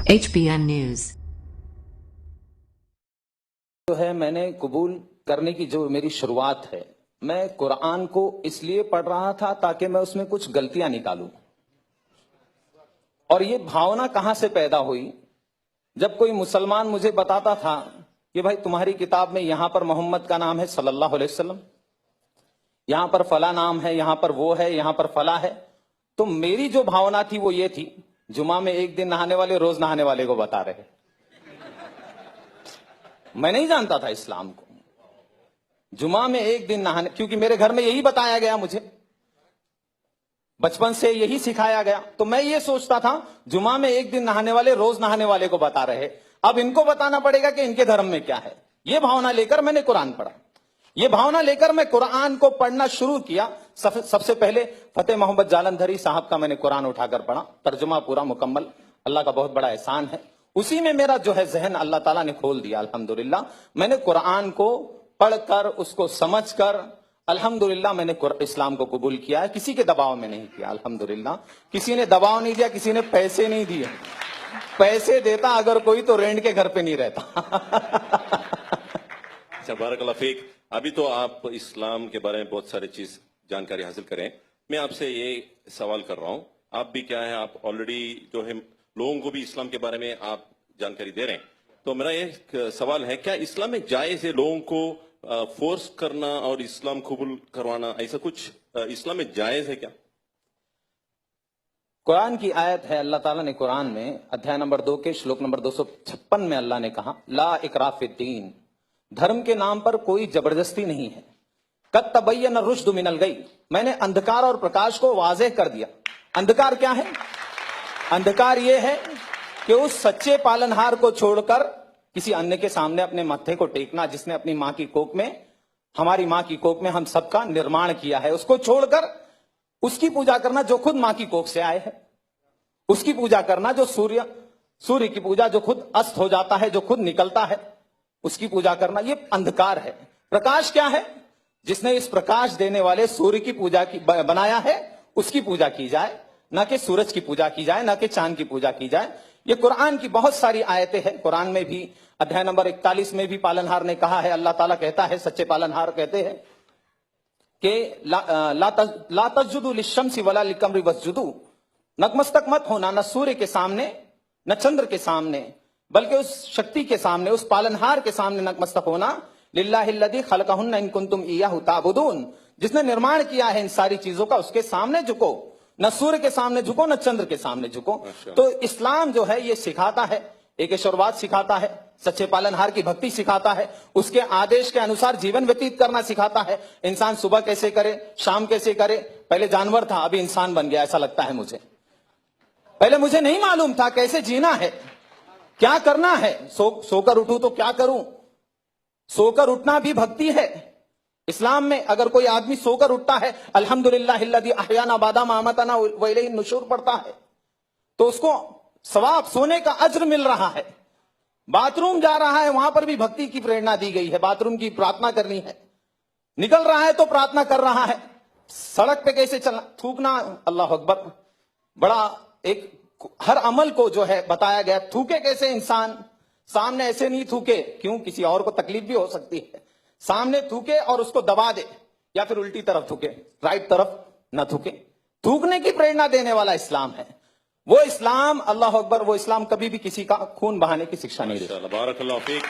HBN News جو ہے میں نے قبول کرنے کی جو میری شروعات ہے، میں قرآن کو اس لیے پڑھ رہا تھا تاکہ میں اس میں کچھ غلطیاں نکالوں. اور یہ بھاونا کہاں سے پیدا ہوئی؟ جب کوئی مسلمان مجھے بتاتا تھا کہ بھائی تمہاری کتاب میں یہاں پر محمد کا نام ہے صلی اللہ علیہ وسلم، یہاں پر فلاں نام ہے، یہاں پر وہ ہے، یہاں پر فلاں ہے، تو میری جو بھاونا تھی وہ یہ تھی، جمعہ میں ایک دن نہانے والے روز نہانے والے کو بتا رہے. میں نہیں جانتا تھا اسلام کو. جمعہ میں ایک دن نہانے، کیونکہ میرے گھر میں یہی بتایا گیا، مجھے بچپن سے یہی سکھایا گیا، تو میں یہ سوچتا تھا جمعہ میں ایک دن نہانے والے روز نہانے والے کو بتا رہے، اب ان کو بتانا پڑے گا کہ ان کے دھرم میں کیا ہے. یہ بھاونا لے کر میں نے قرآن پڑھا. یہ بھاونا لے کر میں قرآن کو پڑھنا شروع کیا. سب سے پہلے فتح محمد جالندھری صاحب کا میں نے قرآن اٹھا کر پڑھا، ترجمہ پورا مکمل. اللہ کا بہت بڑا احسان ہے، اسی میں میرا جو ہے ذہن اللہ تعالیٰ نے کھول دیا. الحمدللہ میں نے قرآن کو پڑھ کر، اس کو سمجھ کر، الحمدللہ میں نے اسلام کو قبول کیا ہے. کسی کے دباؤ میں نہیں کیا. الحمدللہ کسی نے دباؤ نہیں دیا، کسی نے پیسے نہیں دیے. پیسے دیتا اگر کوئی تو رینٹ کے گھر پہ نہیں رہتا. بارک اللہ فیک. ابھی تو آپ اسلام کے بارے میں بہت ساری چیز جانکاری حاصل کریں. میں آپ سے یہ سوال کر رہا ہوں، آپ بھی کیا ہے، آپ آلریڈی جو ہے لوگوں کو بھی اسلام کے بارے میں آپ جانکاری دے رہے ہیں. تو میرا یہ سوال ہے، کیا اسلام میں جائز ہے لوگوں کو فورس کرنا اور اسلام قبول کروانا؟ ایسا کچھ اسلام میں جائز ہے کیا؟ قرآن کی آیت ہے، اللہ تعالیٰ نے قرآن میں ادھیائے نمبر 2 کے شلوک نمبر 256 میں اللہ نے کہا، لا اکراہ فی الدین، دھرم کے نام پر کوئی زبردستی نہیں ہے. قد تبین الرشد من الغی، میں نے اندھکار اور پرکاش کو واضح کر دیا. اندھکار کیا ہے؟ اندھکار یہ ہے کہ اس سچے پالنہار کو چھوڑ کر کسی انیہ کے سامنے اپنے ماتھے کو ٹیکنا، جس نے اپنی ماں کی کوکھ میں، ہماری ماں کی کوکھ میں ہم سب کا نرمان کیا ہے، اس کو چھوڑ کر اس کی پوجا کرنا جو خود ماں کی کوکھ سے آئے ہے، اس کی پوجا کرنا جو سوریہ کی پوجا جو خود است ہو جاتا ہے، جو خود نکلتا ہے، اس کی پوجا کرنا، یہ اندھکار ہے. پرکاش کیا ہے؟ جس نے اس پرکاش دینے والے سوریہ کی پوجا کی بنایا ہے، اس کی پوجا کی جائے، نہ کہ سورج کی پوجا کی جائے، نہ کہ چاند کی پوجا کی جائے. یہ قرآن کی بہت ساری آیتیں ہیں. قرآن میں بھی ادھیائے نمبر 41 میں بھی پالنہار نے کہا ہے، اللہ تعالیٰ کہتا ہے، سچے پالنہار کہتے ہیں کہ لا تسجدوا للشمس ولا للقمر واسجدوا، نتمستک مت ہونا نہ سورج کے سامنے نہ چندر کے سامنے، بلکہ اس شکتی کے سامنے، اس پالنہار کے سامنے نتمستک ہونا. للہ الذی خلقہن ان کنتم ایاہ تعبدون، جس نے نرمان کیا ہے ان ساری چیزوں کا، اس کے سامنے جھکو، نہ سورج کے سامنے جھکو، نہ چندر کے سامنے جھکو. تو اسلام جو ہے یہ سکھاتا ہے، ایک ایشورواد سکھاتا ہے، سچے پالنہار کی بھکتی سکھاتا ہے، اس کے آدیش کے انوسار جیون ویتیت کرنا سکھاتا ہے. انسان صبح کیسے کرے، شام کیسے کرے. پہلے جانور تھا، ابھی انسان بن گیا، ایسا لگتا ہے مجھے. پہلے مجھے نہیں معلوم تھا کیسے جینا ہے، کیا کرنا ہے. سو کر اٹھوں تو کیا کروں؟ سو کر اٹھنا بھی بھکتی ہے. اسلام میں اگر کوئی آدمی سو کر اٹھتا ہے، الحمدللہ الذی احیانا بعد ما اماتنا والیہ النشور پڑھتا ہے، تو اس کو ثواب، سونے کا اجر مل رہا ہے. باتھ روم جا رہا ہے، وہاں پر بھی بھکتی کی پریرنا دی گئی ہے، باتھ روم کی پرارتھنا کرنی ہے. نکل رہا ہے تو پرارتھنا کر رہا ہے. سڑک پہ کیسے چلنا، تھوکنا، اللہ اکبر، بڑا ایک ہر عمل کو جو ہے بتایا گیا. تھوکے کیسے انسان، سامنے ایسے نہیں تھوکے، کیوں؟ کسی اور کو تکلیف بھی ہو سکتی ہے. سامنے تھوکے اور اس کو دبا دے، یا پھر الٹی طرف تھوکے، رائٹ طرف نہ تھوکے. تھوکنے کی پریرنا دینے والا اسلام ہے. وہ اسلام، اللہ اکبر، وہ اسلام کبھی بھی کسی کا خون بہانے کی شکشا نہیں دیتا. بارک اللہ فیک.